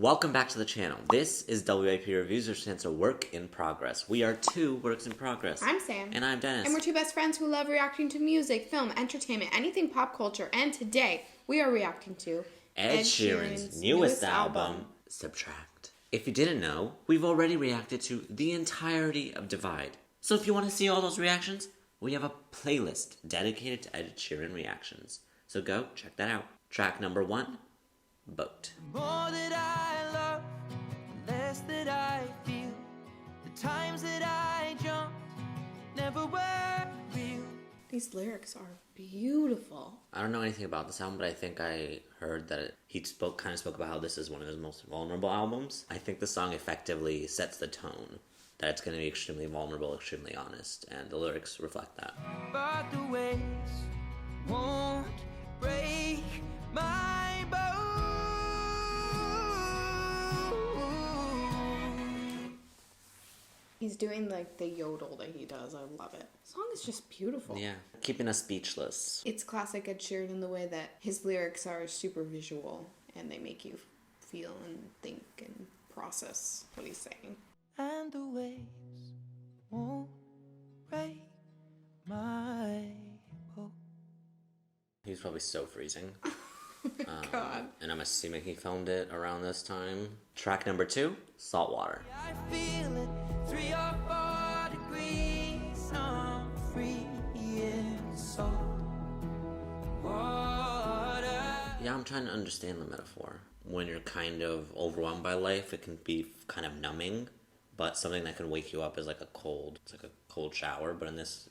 Welcome back to the channel. This is WIP Reviews, which stands for Work in Progress. We are two works in progress. I'm Sam. And I'm Dennis. And we're two best friends who love reacting to music, film, entertainment, anything pop culture. And today, we are reacting to Ed Sheeran's newest album, Subtract. If you didn't know, we've already reacted to the entirety of Divide. So if you want to see all those reactions, we have a playlist dedicated to Ed Sheeran reactions. So go check that out. Track number 1, Boat. More that I love, the less that I feel. The times that I jumped never were real. These lyrics are beautiful. I don't know anything about this album, but I think I heard that he kind of spoke about how this is one of his most vulnerable albums. I think the song effectively sets the tone that it's going to be extremely vulnerable, extremely honest, and the lyrics reflect that. But the waves won't break my boat. He's doing like the yodel that he does. I love it. The song is just beautiful. Yeah, keeping us speechless. It's classic Ed Sheeran in the way that his lyrics are super visual and they make you feel and think and process what he's saying. And the waves won't break my boat. He's probably so freezing. God. And I'm assuming he filmed it around this time. Track number 2, Saltwater. I feel it, 3 or 4 degrees. I'm free in salt water. Yeah, I'm trying to understand the metaphor. When you're kind of overwhelmed by life, it can be kind of numbing, but something that can wake you up is like a cold shower. But in this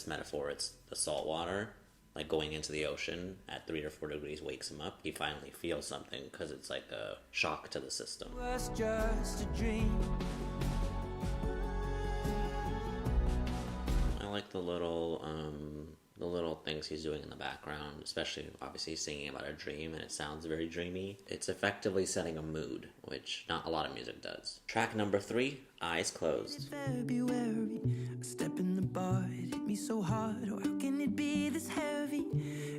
metaphor, it's the salt water. Like going into the ocean at 3 or 4 degrees wakes him up. He finally feels something because it's like a shock to the system. It was just a dream. I like the little things he's doing in the background, especially obviously singing about a dream, and it sounds very dreamy. It's effectively setting a mood, which not a lot of music does. Track number 3, Eyes Closed. February, a step in the bar, it hit me so hard. Oh, how can it be this heavy?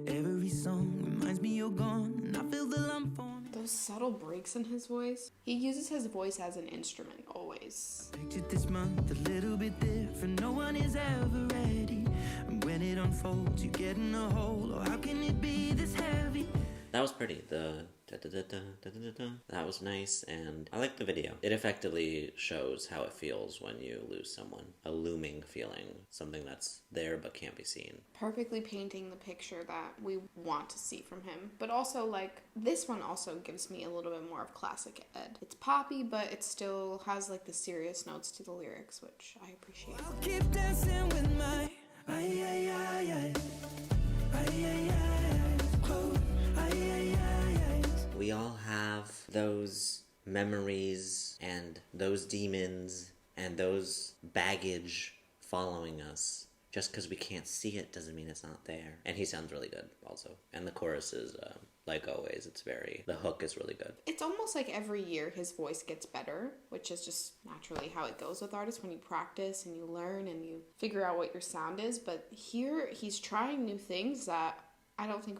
Every song reminds me you're gone, and I feel the lump on it. Those subtle breaks in his voice. He uses his voice as an instrument, always. Pictured this month a little bit different. No one is ever ready, and when it unfolds, you get in a hole. Oh, how can it be this heavy? That was pretty. The da-da-da-da-da-da-da. That was nice, and I like the video. It effectively shows how it feels when you lose someone. A looming feeling, something that's there but can't be seen. Perfectly painting the picture that we want to see from him. But also, like, this one also gives me a little bit more of classic Ed. It's poppy, but it still has, like, the serious notes to the lyrics, which I appreciate. I'll keep dancing with my close. We all have those memories and those demons and those baggage following us. Just because we can't see it doesn't mean it's not there. And he sounds really good also. And the chorus is, like always, the hook is really good. It's almost like every year his voice gets better, which is just naturally how it goes with artists when you practice and you learn and you figure out what your sound is. But here he's trying new things that I don't think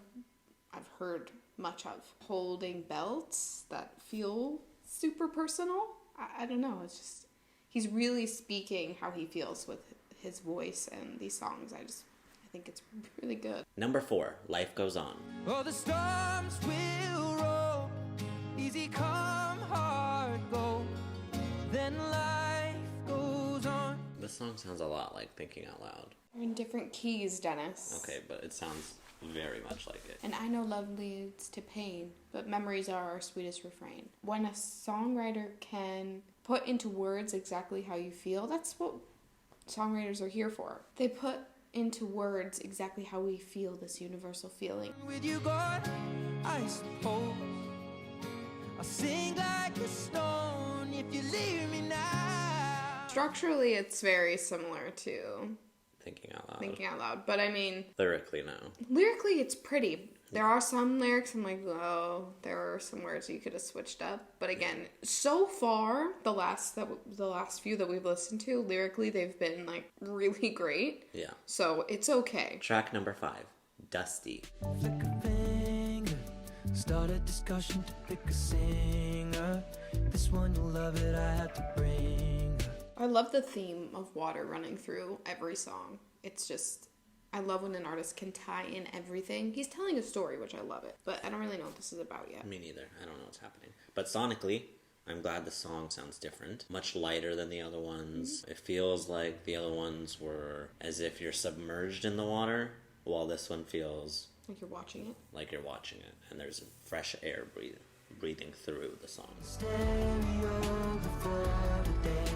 I've heard much of. Holding belts that feel super personal. I don't know. It's just, he's really speaking how he feels with his voice and these songs. I think it's really good. Number 4, Life Goes On. Oh, the storms will roll, easy come, hard go, then life goes on. This song sounds a lot like Thinking Out Loud. They're in different keys, Dennis. Okay, but it sounds very much like it. And I know love leads to pain, but memories are our sweetest refrain. When a songwriter can put into words exactly how you feel, that's what songwriters are here for. They put into words exactly how we feel, this universal feeling. With you gone, I suppose I'll sing like a stone if you leave me now. Structurally, it's very similar to Thinking Out Loud. But I mean, Lyrically, no. Lyrically, it's pretty. There are some lyrics I'm like, oh, there are some words you could have switched up. But again, so far, the last few that we've listened to, lyrically, they've been like really great. Yeah. So it's okay. Track number 5, Dusty. Flick a finger, Start a discussion to pick a singer. This one you'll love it, I had to bring her. I love the theme of water running through every song. It's just, I love when an artist can tie in everything. He's telling a story, which I love it, but I don't really know what this is about yet. Me neither. I don't know what's happening. But sonically, I'm glad the song sounds different. Much lighter than the other ones. It feels like the other ones were as if you're submerged in the water, while this one feels Like you're watching it. like you're watching it. And there's fresh air breathing through the song. Stereo before the day.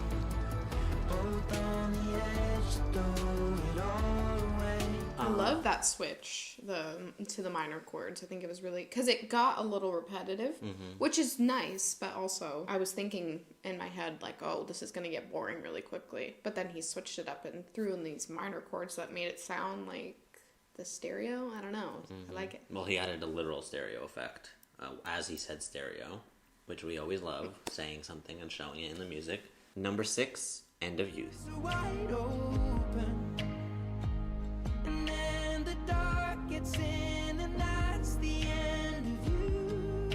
Both on the edge to throw it all away. I love that switch to the minor chords. I think it was really, because it got a little repetitive, which is nice, but also I was thinking in my head like, oh, this is going to get boring really quickly. But then he switched it up and threw in these minor chords that made it sound like the stereo. I don't know. I like it. Well, he added a literal stereo effect, as he said stereo, which we always love, saying something and showing it in the music. Number 6, End of Youth. Wide open, and then the dark gets in, and that's the end of you.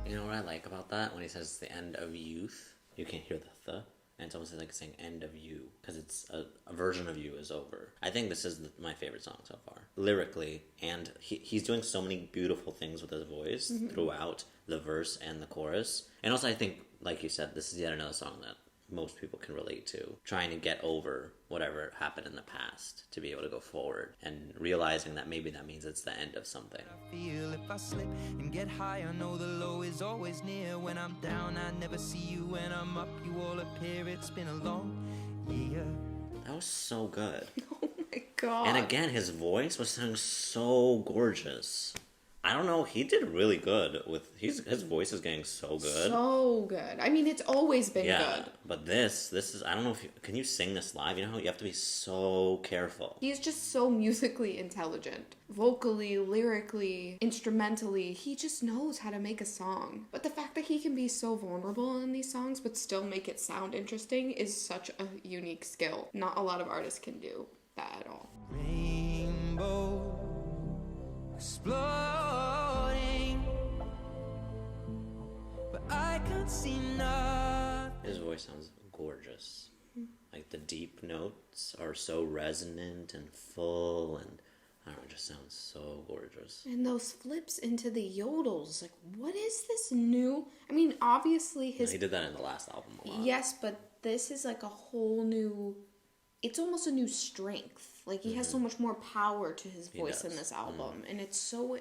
You know what I like about that? When he says the end of youth, you can't hear the th, and it's almost like saying end of you, because it's a version of you is over. I think this is my favorite song so far, lyrically, and he's doing so many beautiful things with his voice throughout the verse and the chorus. And also I think, like you said, this is yet another song that most people can relate to, trying to get over whatever happened in the past to be able to go forward, and realizing that maybe that means it's the end of something. I feel if I slip and get high, I know the low is always near. When I'm down, I never see you. When I'm up, you all appear. It's been a long year. That was so good. Oh my god. And again, his voice was sounding so gorgeous. I don't know, he did really good with his voice is getting so good. So good. I mean, it's always been good. But this is, I don't know if can you sing this live? You know how you have to be so careful. He's just so musically intelligent. Vocally, lyrically, instrumentally, he just knows how to make a song. But the fact that he can be so vulnerable in these songs but still make it sound interesting is such a unique skill. Not a lot of artists can do that at all. Rainbow exploding, but I can't see nothing. His voice sounds gorgeous. Like the deep notes are so resonant and full, and I don't know, it just sounds so gorgeous. And those flips into the yodels, like, what is this new? I mean, obviously his... He did that in the last album a lot. Yes, but this is like a whole new... It's almost a new strength. Like, he has so much more power to his voice in this album. And it's so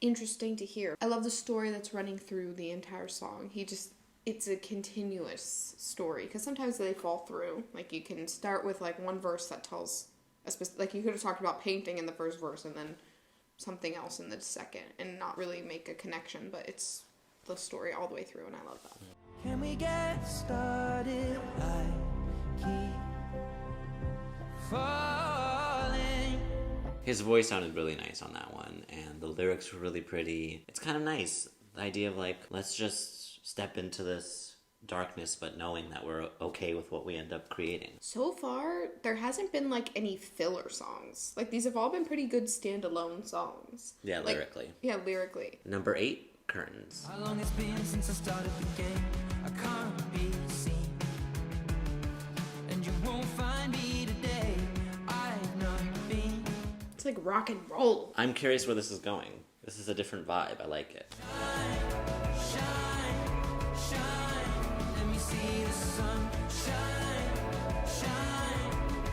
interesting to hear. I love the story that's running through the entire song. It's a continuous story. Because sometimes they fall through. Like, you can start with, like, one verse that tells... like, you could have talked about painting in the first verse and then something else in the second. And not really make a connection. But it's the story all the way through, and I love that. Can we get started? I keep falling. His voice sounded really nice on that one, and the lyrics were really pretty. It's kind of nice, the idea of like, let's just step into this darkness, but knowing that we're okay with what we end up creating. So far, there hasn't been like any filler songs. Like, these have all been pretty good standalone songs. Yeah, Like, lyrically. Yeah, lyrically. Number 8, Curtains. How long it's been since I started the game? I can't be seen, and you won't find me today. I've not been. It's like rock and roll. I'm curious where this is going. This is a different vibe. I like it. Shine, shine, let me see the sun. Shine, shine,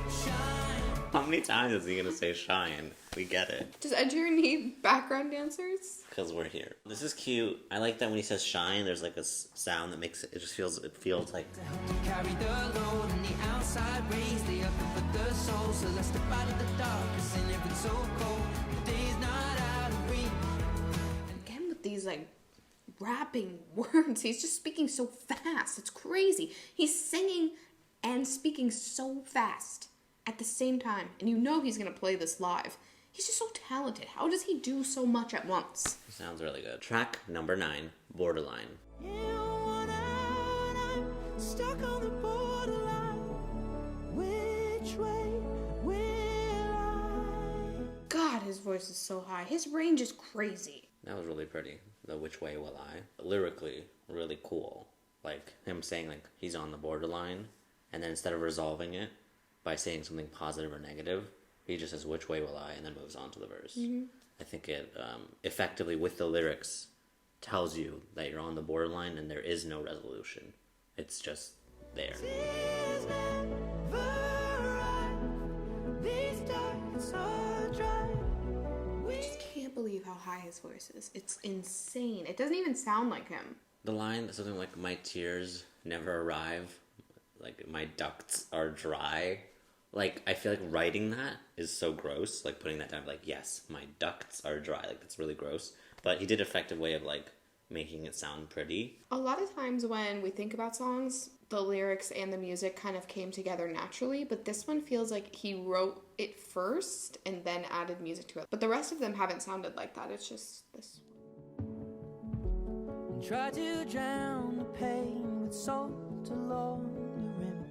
shine. How many times is he gonna say shine? We get it. Does Ed Sheeran need background dancers? Because we're here. This is cute. I like that when he says shine, there's like a sound that makes it, it feels like... To help you carry the load and the outside rays, they up for the soul. So let's step out of the darkness and if it's so cold, the day's not out of reach. Again, with these like rapping words, he's just speaking so fast. It's crazy. He's singing and speaking so fast at the same time. And you know he's going to play this live. He's just so talented. How does he do so much at once? Sounds really good. Track number 9, Borderline. You want out, I'm stuck on the borderline. Which way will I? God, his voice is so high. His range is crazy. That was really pretty. The Which Way Will I? Lyrically, really cool. Like, him saying, like, he's on the borderline, and then instead of resolving it by saying something positive or negative, he just says, which way will I? And then moves on to the verse. Mm-hmm. I think it effectively, with the lyrics, tells you that you're on the borderline and there is no resolution. It's just there. I just can't believe how high his voice is. It's insane. It doesn't even sound like him. The line, something like, my tears never arrive, like, my ducts are dry. Like, I feel like writing that is so gross. Like, putting that down, like, yes, my ducts are dry. Like, that's really gross. But he did an effective way of, like, making it sound pretty. A lot of times when we think about songs, the lyrics and the music kind of came together naturally, but this one feels like he wrote it first and then added music to it. But the rest of them haven't sounded like that. It's just this. Try to drown the pain with salt along the rim.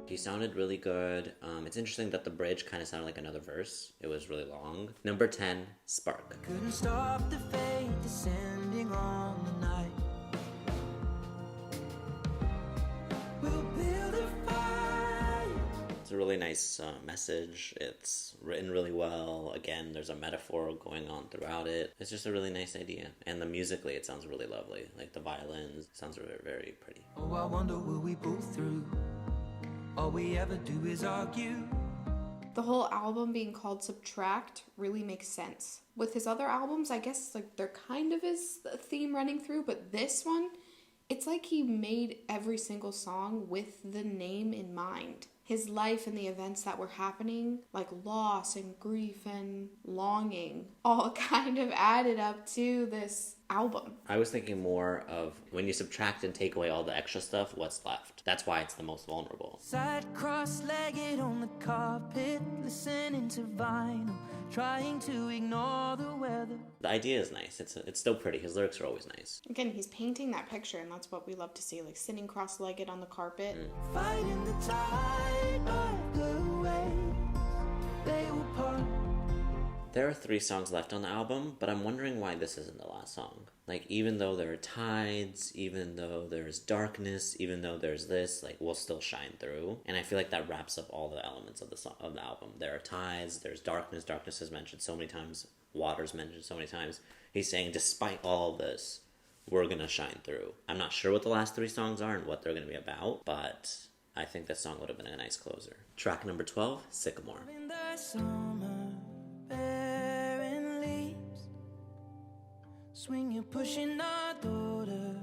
He sounded really good. It's interesting that the bridge kind of sounded like another verse. It was really long. Number 10, Spark. Couldn't stop the fate descending on the night. We'll build a fire. It's a really nice message. It's written really well. Again, there's a metaphor going on throughout it. It's just a really nice idea. And musically, it sounds really lovely. Like the violins, it sounds very, very pretty. Oh, I wonder will we pull through? All we ever do is argue. The whole album being called Subtract really makes sense. With his other albums, I guess like there kind of is a theme running through, but this one, it's like he made every single song with the name in mind. His life and the events that were happening, like loss and grief and longing, all kind of added up to this album. I was thinking more of when you subtract and take away all the extra stuff, what's left? That's why it's the most vulnerable. Side cross-legged on the carpet, listening to vinyl, trying to ignore the weather. The idea is nice. It's still pretty. His lyrics are always nice. Again, he's painting that picture, and that's what we love to see, like sitting cross-legged on the carpet. Fighting the tide of the waves, they will part. There are 3 songs left on the album, but I'm wondering why this isn't the last song. Like, even though there are tides, even though there's darkness, even though there's this, like, we'll still shine through. And I feel like that wraps up all the elements of the album. There are tides, there's darkness. Darkness is mentioned so many times. Water's mentioned so many times. He's saying, despite all of this, we're gonna shine through. I'm not sure what the last 3 songs are and what they're gonna be about, but I think this song would have been a nice closer. Track number 12, Sycamore. In the summer, barren leaves, swing you pushing our daughter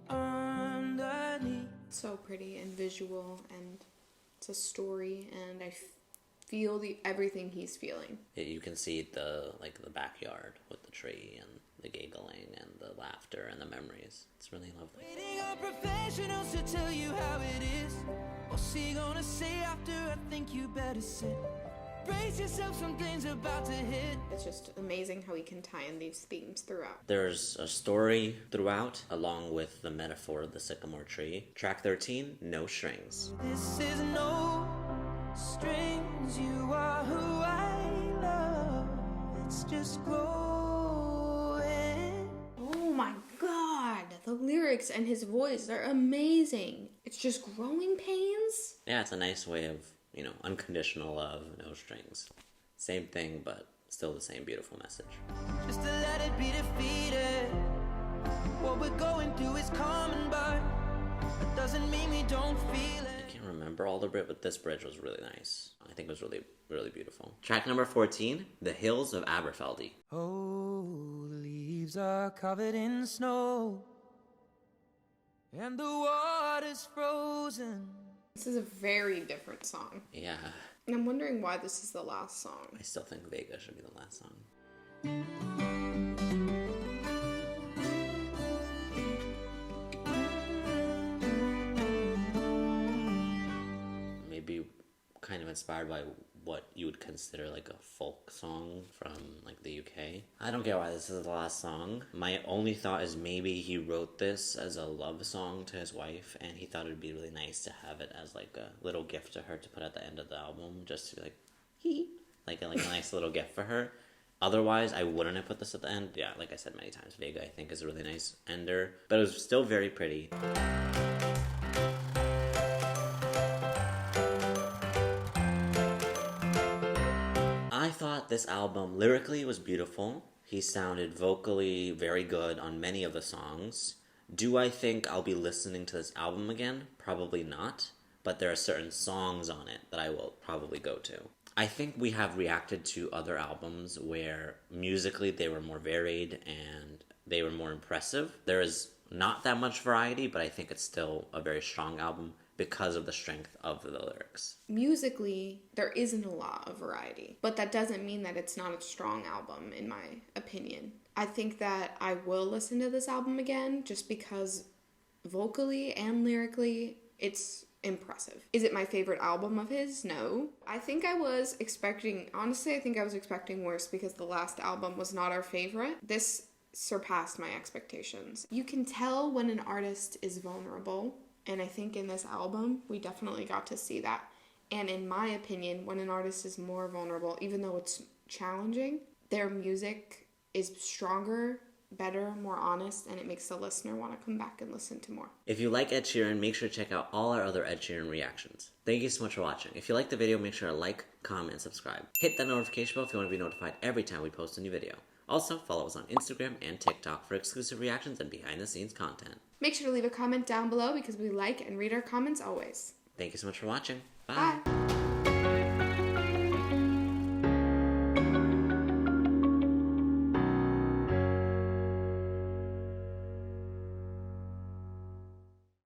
underneath. So pretty and visual, and it's a story, and I feel everything he's feeling. You can see the backyard with the tree and the giggling and the laughter and the memories. It's really lovely. Waiting on professionals to tell you how it is. What's he gonna say after? I think you better sit. Brace yourself, something's about to hit. It's just amazing how he can tie in these themes throughout. There's a story throughout, along with the metaphor of the sycamore tree. Track 13, No Strings. This is no strings. You are who I love. It's just growing. Oh my god, the lyrics and his voice are amazing. It's just growing pains. Yeah, it's a nice way of, unconditional love, no strings. Same thing, but still the same beautiful message. Just to let it be defeated. What we're going through is common, but it doesn't mean we don't feel it. I can't remember all the bridge, but this bridge was really nice. I think it was really, really beautiful. Track number 14, The Hills of Aberfeldy. Oh, the leaves are covered in snow, and the water's frozen. This is a very different song. Yeah, And I'm wondering why this is the last song. I still think Vega should be the last song. Maybe kind of inspired by what you would consider like a folk song from like the UK. I don't get why this is the last song. My only thought is maybe he wrote this as a love song to his wife, and he thought it'd be really nice to have it as like a little gift to her to put at the end of the album, just to be like, hee, like a nice little gift for her. Otherwise, I wouldn't have put this at the end. Yeah, like I said many times, Vega I think is a really nice ender, but it was still very pretty. I thought this album lyrically was beautiful. He sounded vocally very good on many of the songs. Do I think I'll be listening to this album again? Probably not, but there are certain songs on it that I will probably go to. I think we have reacted to other albums where musically they were more varied and they were more impressive. There is not that much variety, but I think it's still a very strong album because of the strength of the lyrics. Musically, there isn't a lot of variety, but that doesn't mean that it's not a strong album, in my opinion. I think that I will listen to this album again just because vocally and lyrically, it's impressive. Is it my favorite album of his? No. I think I was expecting worse because the last album was not our favorite. This surpassed my expectations. You can tell when an artist is vulnerable, and I think in this album, we definitely got to see that. And in my opinion, when an artist is more vulnerable, even though it's challenging, their music is stronger, better, more honest, and it makes the listener want to come back and listen to more. If you like Ed Sheeran, make sure to check out all our other Ed Sheeran reactions. Thank you so much for watching. If you liked the video, make sure to like, comment, and subscribe. Hit that notification bell if you want to be notified every time we post a new video. Also, follow us on Instagram and TikTok for exclusive reactions and behind-the-scenes content. Make sure to leave a comment down below because we like and read our comments always. Thank you so much for watching. Bye. Bye.